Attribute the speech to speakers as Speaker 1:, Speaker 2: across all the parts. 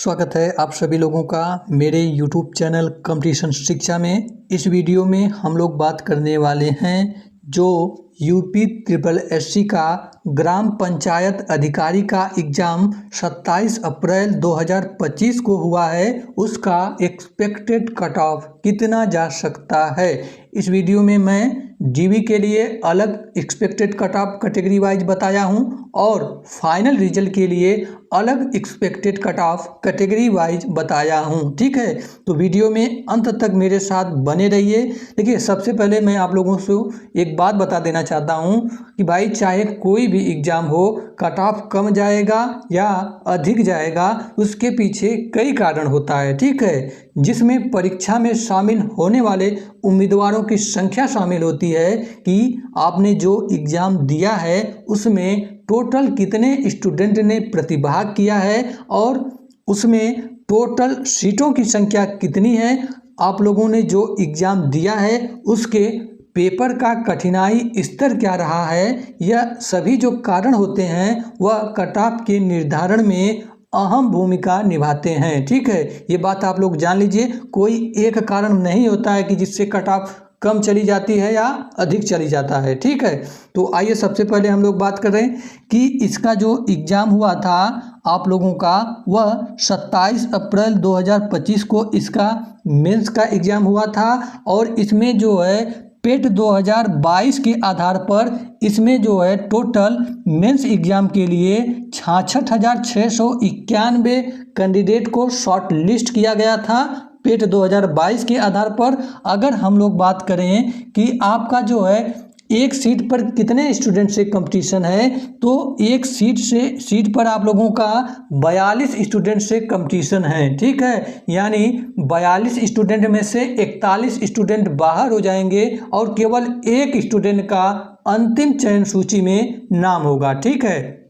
Speaker 1: स्वागत है आप सभी लोगों का मेरे YouTube चैनल कंपटीशन शिक्षा में। इस वीडियो में हम लोग बात करने वाले हैं जो यूपी ट्रिपल एससी का ग्राम पंचायत अधिकारी का एग्ज़ाम 27 अप्रैल 2025 को हुआ है, उसका एक्सपेक्टेड कट ऑफ कितना जा सकता है। इस वीडियो में मैं डीवी के लिए अलग expected cut off category wise बताया हूं और फाइनल रिजल्ट के लिए अलग expected cut off category wise बताया हूं। ठीक है, तो वीडियो में अंत तक मेरे साथ बने रहिए। देखिए, सबसे पहले मैं आप लोगों से एक बात बता देना चाहता हूं कि भाई चाहे कोई भी एग्ज़ाम हो, कट ऑफ कम जाएगा या अधिक जाएगा, उसके पीछे कई कारण होता है। ठीक है, जिसमें परीक्षा में शामिल होने वाले उम्मीदवारों की संख्या शामिल होती है कि आपने जो एग्ज़ाम दिया है उसमें टोटल कितने स्टूडेंट ने प्रतिभाग किया है और उसमें टोटल सीटों की संख्या कितनी है, आप लोगों ने जो एग्ज़ाम दिया है उसके पेपर का कठिनाई स्तर क्या रहा है। यह सभी जो कारण होते हैं वह कट ऑफ के निर्धारण में अहम भूमिका निभाते हैं। ठीक है, ये बात आप लोग जान लीजिए। कोई एक कारण नहीं होता है कि जिससे कट ऑफ कम चली जाती है या अधिक चली जाता है। ठीक है, तो आइए सबसे पहले हम लोग बात कर रहे हैं कि इसका जो एग्ज़ाम हुआ था आप लोगों का वह 27 अप्रैल 2025 को इसका मेंस का एग्ज़ाम हुआ था और इसमें जो है पेट 2022 के आधार पर इसमें जो है टोटल मेंस एग्ज़ाम के लिए 66,691 कैंडिडेट को शॉर्ट लिस्ट किया गया था पेट 2022 के आधार पर। अगर हम लोग बात करें कि आपका जो है एक सीट पर कितने स्टूडेंट से कंपटीशन है, तो एक सीट पर आप लोगों का 42 स्टूडेंट से कंपटीशन है। ठीक है, यानी 42 स्टूडेंट में से 41 स्टूडेंट बाहर हो जाएंगे और केवल एक स्टूडेंट का अंतिम चयन सूची में नाम होगा। ठीक है,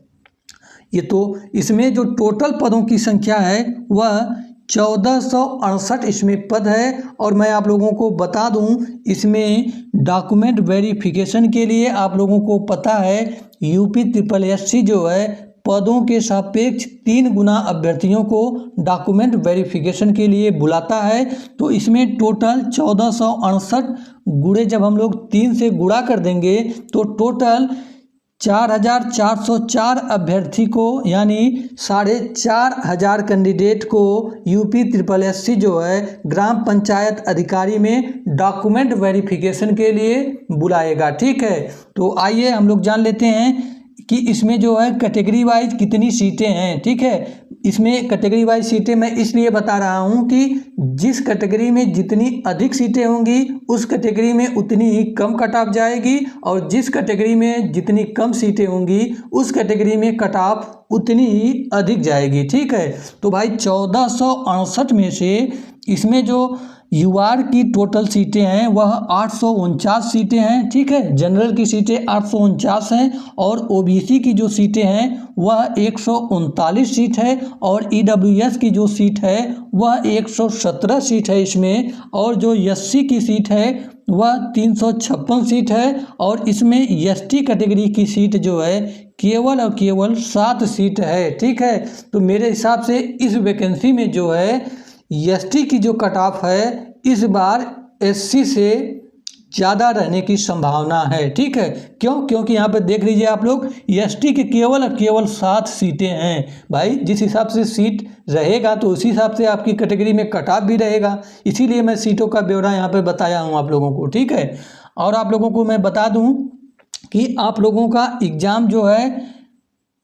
Speaker 1: ये तो इसमें जो टोटल पदों की संख्या है वह 1468 इसमें पद है। और मैं आप लोगों को बता दूं, इसमें डॉक्यूमेंट वेरिफिकेशन के लिए आप लोगों को पता है यूपी ट्रिपल एससी जो है पदों के सापेक्ष 3 गुना अभ्यर्थियों को डॉक्यूमेंट वेरिफिकेशन के लिए बुलाता है। तो इसमें टोटल 1468 गुणे जब हम लोग 3 से गुणा कर देंगे तो टोटल 4,404 अभ्यर्थी को यानी 4,500 कैंडिडेट को यूपी ट्रिपल एससी जो है ग्राम पंचायत अधिकारी में डॉक्यूमेंट वेरिफिकेशन के लिए बुलाएगा। ठीक है, तो आइए हम लोग जान लेते हैं कि इसमें जो है कैटेगरी वाइज कितनी सीटें हैं। ठीक है, इसमें कैटेगरी वाइज सीटें मैं इसलिए बता रहा हूं कि जिस कैटेगरी में जितनी अधिक सीटें होंगी उस कैटेगरी में उतनी ही कम कट ऑफ जाएगी और जिस कैटेगरी में जितनी कम सीटें होंगी उस कैटेगरी में कट ऑफ उतनी ही अधिक जाएगी। ठीक है, तो भाई 1468 में से इसमें जो यूआर की टोटल सीटें हैं वह 849 सीटें हैं। ठीक है, जनरल की सीटें 849 हैं और ओबीसी की जो सीटें हैं वह 139 सीट है और ईडब्ल्यूएस की जो सीट है वह 117 सीट है इसमें, और जो एससी की सीट है वह 356 सीट है और इसमें एसटी कैटेगरी की सीट जो है केवल और केवल 7 सीट है। ठीक है, तो मेरे हिसाब से इस वैकेंसी में जो है एसटी की जो कट ऑफ है इस बार एससी से ज़्यादा रहने की संभावना है। ठीक है, क्योंकि यहाँ पे देख लीजिए आप लोग एसटी के केवल और केवल 7 सीटें हैं। भाई जिस हिसाब से सीट रहेगा तो उसी हिसाब से आपकी कैटेगरी में कट ऑफ भी रहेगा, इसीलिए मैं सीटों का ब्यौरा यहाँ पे बताया हूँ आप लोगों को। ठीक है, और आप लोगों को मैं बता दूँ कि आप लोगों का एग्ज़ाम जो है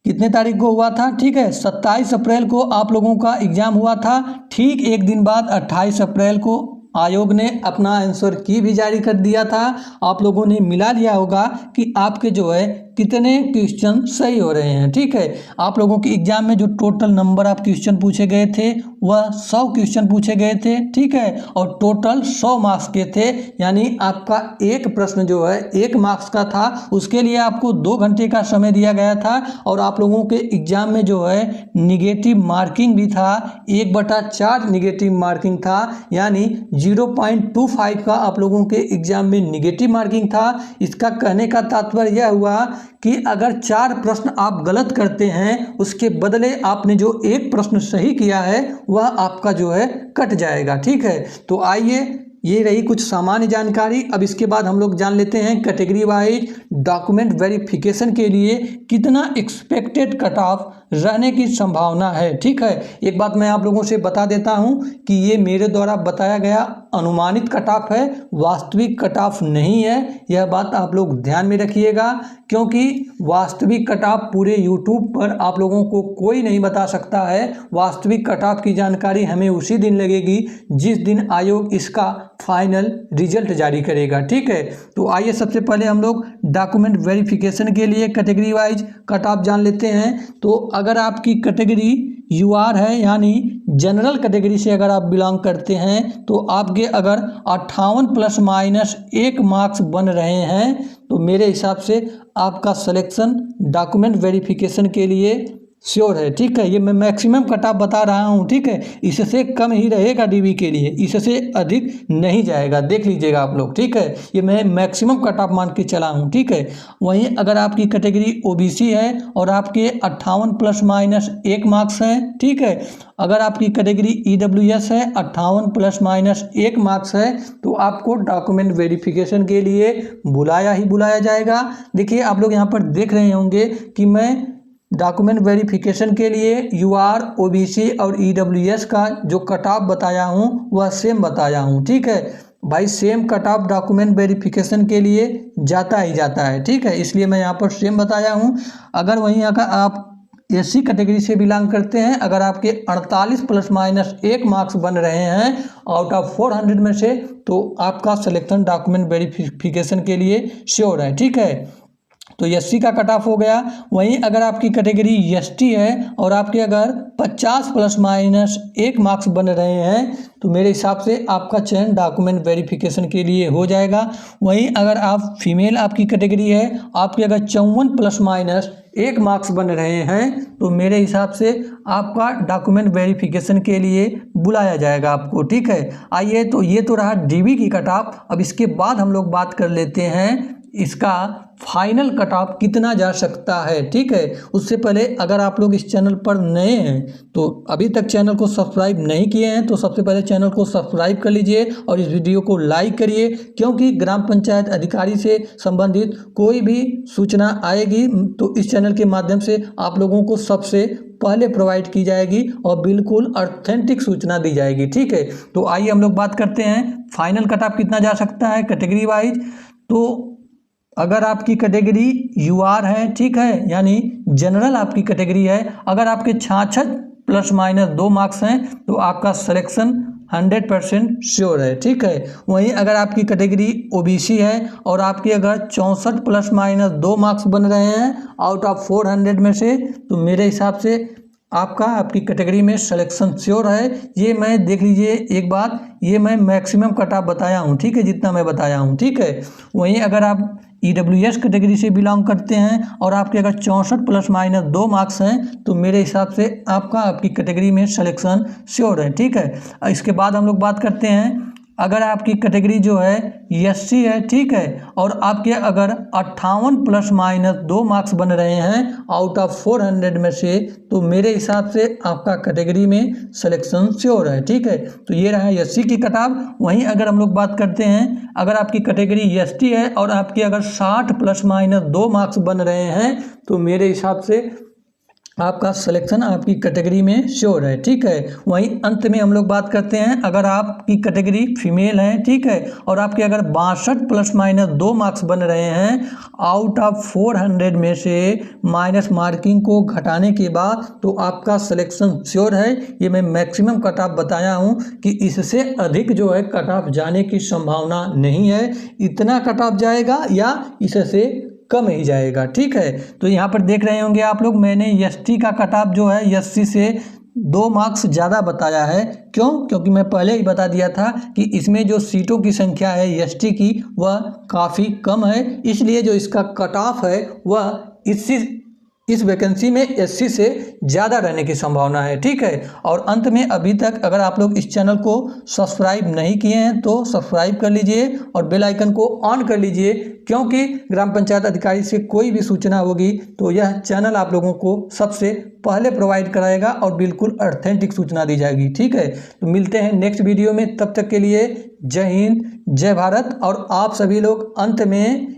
Speaker 1: कितने तारीख को हुआ था। ठीक है, 27 अप्रैल को आप लोगों का एग्ज़ाम हुआ था। ठीक एक दिन बाद 28 अप्रैल को आयोग ने अपना आंसर की भी जारी कर दिया था। आप लोगों ने मिला लिया होगा कि आपके जो है कितने क्वेश्चन सही हो रहे हैं। ठीक है, आप लोगों के एग्जाम में जो टोटल नंबर ऑफ क्वेश्चन पूछे गए थे वह 100 क्वेश्चन पूछे गए थे। ठीक है, और टोटल 100 मार्क्स के थे, यानी आपका एक प्रश्न जो है 1 मार्क्स का था, उसके लिए आपको 2 घंटे का समय दिया गया था। और आप लोगों के एग्जाम में जो है निगेटिव मार्किंग भी था, 1/4 निगेटिव मार्किंग था, यानी 0.25 का आप लोगों के एग्जाम में निगेटिव मार्किंग था। इसका कहने का तात्पर्य यह हुआ कि अगर 4 प्रश्न आप गलत करते हैं, उसके बदले आपने जो एक प्रश्न सही किया है वह आपका जो है कट जाएगा। ठीक है, तो आइए ये रही कुछ सामान्य जानकारी। अब इसके बाद हम लोग जान लेते हैं कैटेगरी वाइज डॉक्यूमेंट वेरिफिकेशन के लिए कितना एक्सपेक्टेड कट ऑफ रहने की संभावना है। ठीक है, एक बात मैं आप लोगों से बता देता हूं कि ये मेरे द्वारा बताया गया अनुमानित कट ऑफ है, वास्तविक कट ऑफ नहीं है। यह बात आप लोग ध्यान में रखिएगा, क्योंकि वास्तविक कट ऑफ पूरे यूट्यूब पर आप लोगों को कोई नहीं बता सकता है। वास्तविक कट ऑफ की जानकारी हमें उसी दिन लगेगी जिस दिन आयोग इसका फाइनल रिजल्ट जारी करेगा। ठीक है, तो आइए सबसे पहले हम लोग डॉक्यूमेंट वेरिफिकेशन के लिए कैटेगरी वाइज कट ऑफ जान लेते हैं। तो अगर आपकी कैटेगरी यूआर है, यानी जनरल कैटेगरी से अगर आप बिलोंग करते हैं, तो आपके अगर 58 प्लस माइनस 1 मार्क्स बन रहे हैं, तो मेरे हिसाब से आपका सिलेक्शन डॉक्यूमेंट वेरिफिकेशन के लिए श्योर है। ठीक है, ये मैं मैक्सिमम कट ऑफ बता रहा हूँ। ठीक है, इससे कम ही रहेगा डीबी के लिए, इससे अधिक नहीं जाएगा, देख लीजिएगा आप लोग। ठीक है, ये मैं मैक्सिमम कट ऑफ मान के चला हूँ। ठीक है, वहीं अगर आपकी कैटेगरी ओबीसी है और आपके 58 प्लस माइनस 1 मार्क्स हैं, ठीक है, अगर आपकी कैटेगरी ईडब्ल्यूएस है, 58 प्लस माइनस 1 मार्क्स है, तो आपको डॉक्यूमेंट वेरिफिकेशन के लिए बुलाया ही बुलाया जाएगा। देखिए आप लोग यहाँ पर देख रहे होंगे कि मैं डॉक्यूमेंट वेरिफिकेशन के लिए यूआर, ओबीसी और ईडब्ल्यूएस का जो कट ऑफ बताया हूँ वह सेम बताया हूँ। ठीक है भाई, same cut off document verification के लिए जाता ही जाता है। ठीक है, इसलिए मैं यहाँ पर सेम बताया हूँ। अगर वहीं अगर आप एससी कैटेगरी से बिलोंग करते हैं, अगर आपके 48 प्लस माइनस 1 मार्क्स बन रहे हैं आउट ऑफ 400 में से, तो आपका सिलेक्शन डॉक्यूमेंट वेरिफिकेशन के लिए श्योर है। ठीक है, तो एससी का कट ऑफ हो गया। वहीं अगर आपकी कैटेगरी एसटी है और आपके अगर 50 प्लस माइनस 1 मार्क्स बन रहे हैं, तो मेरे हिसाब से आपका चयन डॉक्यूमेंट वेरिफिकेशन के लिए हो जाएगा। वहीं अगर आप फीमेल आपकी कैटेगरी है, आपके अगर 54 प्लस माइनस 1 मार्क्स बन रहे हैं, तो मेरे हिसाब से आपका डॉक्यूमेंट वेरिफिकेशन के लिए बुलाया जाएगा आपको। ठीक है, आइए, तो ये तो रहा डीबी की कट ऑफ। अब इसके बाद हम लोग बात कर लेते हैं इसका फाइनल कट ऑफ कितना जा सकता है। ठीक है, उससे पहले अगर आप लोग इस चैनल पर नए हैं, तो अभी तक चैनल को सब्सक्राइब नहीं किए हैं, तो सबसे पहले चैनल को सब्सक्राइब कर लीजिए और इस वीडियो को लाइक करिए, क्योंकि ग्राम पंचायत अधिकारी से संबंधित कोई भी सूचना आएगी तो इस चैनल के माध्यम से आप लोगों को सबसे पहले प्रोवाइड की जाएगी और बिल्कुल ऑथेंटिक सूचना दी जाएगी। ठीक है, तो आइए हम लोग बात करते हैं फाइनल कट ऑफ कितना जा सकता है कैटेगरी वाइज। तो अगर आपकी कैटेगरी यूआर है, ठीक है, यानी जनरल आपकी कैटेगरी है, अगर आपके 66 प्लस माइनस 2 मार्क्स हैं, तो आपका सिलेक्शन 100% श्योर है। ठीक है, वहीं अगर आपकी कैटेगरी ओबीसी है और आपके अगर 64 प्लस माइनस 2 मार्क्स बन रहे हैं आउट ऑफ 400 में से, तो मेरे हिसाब से आपकी कैटेगरी में सिलेक्शन श्योर है। ये मैं देख लीजिए एक बात, ये मैं मैक्सिमम कट ऑफ बताया हूँ। ठीक है, जितना मैं बताया हूँ। ठीक है, वहीं अगर आप ईडब्ल्यूएस कैटेगरी से बिलोंग करते हैं और आपके अगर 64 प्लस माइनस 2 मार्क्स हैं, तो मेरे हिसाब से आपकी कैटेगरी में सिलेक्शन श्योर है। ठीक है, इसके बाद हम लोग बात करते हैं अगर आपकी कैटेगरी जो है एससी है, ठीक है, और आपके अगर 58 प्लस माइनस 2 मार्क्स बन रहे हैं आउट ऑफ 400 में से, तो मेरे हिसाब से आपका कैटेगरी में सिलेक्शन श्योर है। ठीक है, तो ये रहा एससी की कट ऑफ। वहीं अगर हम लोग बात करते हैं अगर आपकी कैटेगरी एसटी है और आपके अगर 60 प्लस माइनस 2 मार्क्स बन रहे हैं, तो मेरे हिसाब से आपका सिलेक्शन आपकी कैटेगरी में श्योर है। ठीक है, वहीं अंत में हम लोग बात करते हैं अगर आपकी कैटेगरी फीमेल है, ठीक है, और आपके अगर 62 प्लस माइनस 2 मार्क्स बन रहे हैं आउट ऑफ 400 में से माइनस मार्किंग को घटाने के बाद, तो आपका सिलेक्शन श्योर है। ये मैं मैक्सिमम कट ऑफ बताया हूँ कि इससे अधिक जो है कट ऑफ जाने की संभावना नहीं है। इतना कट ऑफ जाएगा या इससे कम ही जाएगा। ठीक है, तो यहाँ पर देख रहे होंगे आप लोग, मैंने एसटी का कट ऑफ जो है एससी से 2 मार्क्स ज़्यादा बताया है। क्यों? क्योंकि मैं पहले ही बता दिया था कि इसमें जो सीटों की संख्या है एसटी की वह काफ़ी कम है, इसलिए जो इसका कट ऑफ है वह इससे इस वैकेंसी में एससी से ज़्यादा रहने की संभावना है। ठीक है, और अंत में अभी तक अगर आप लोग इस चैनल को सब्सक्राइब नहीं किए हैं तो सब्सक्राइब कर लीजिए और बेल आइकन को ऑन कर लीजिए, क्योंकि ग्राम पंचायत अधिकारी से कोई भी सूचना होगी तो यह चैनल आप लोगों को सबसे पहले प्रोवाइड कराएगा और बिल्कुल ऑथेंटिक सूचना दी जाएगी। ठीक है, तो मिलते हैं नेक्स्ट वीडियो में, तब तक के लिए जय हिंद जय भारत। और आप सभी लोग अंत में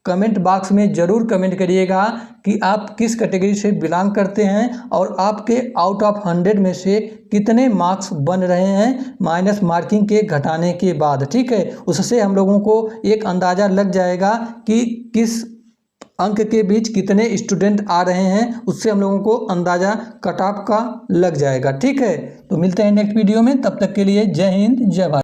Speaker 1: कमेंट बॉक्स में ज़रूर कमेंट करिएगा कि आप किस कैटेगरी से बिलोंग करते हैं और आपके आउट ऑफ 100 में से कितने मार्क्स बन रहे हैं माइनस मार्किंग के घटाने के बाद। ठीक है, उससे हम लोगों को एक अंदाज़ा लग जाएगा कि किस अंक के बीच कितने स्टूडेंट आ रहे हैं, उससे हम लोगों को अंदाज़ा कट ऑफ का लग जाएगा। ठीक है, तो मिलते हैं नेक्स्ट वीडियो में, तब तक के लिए जय हिंद जय भारत।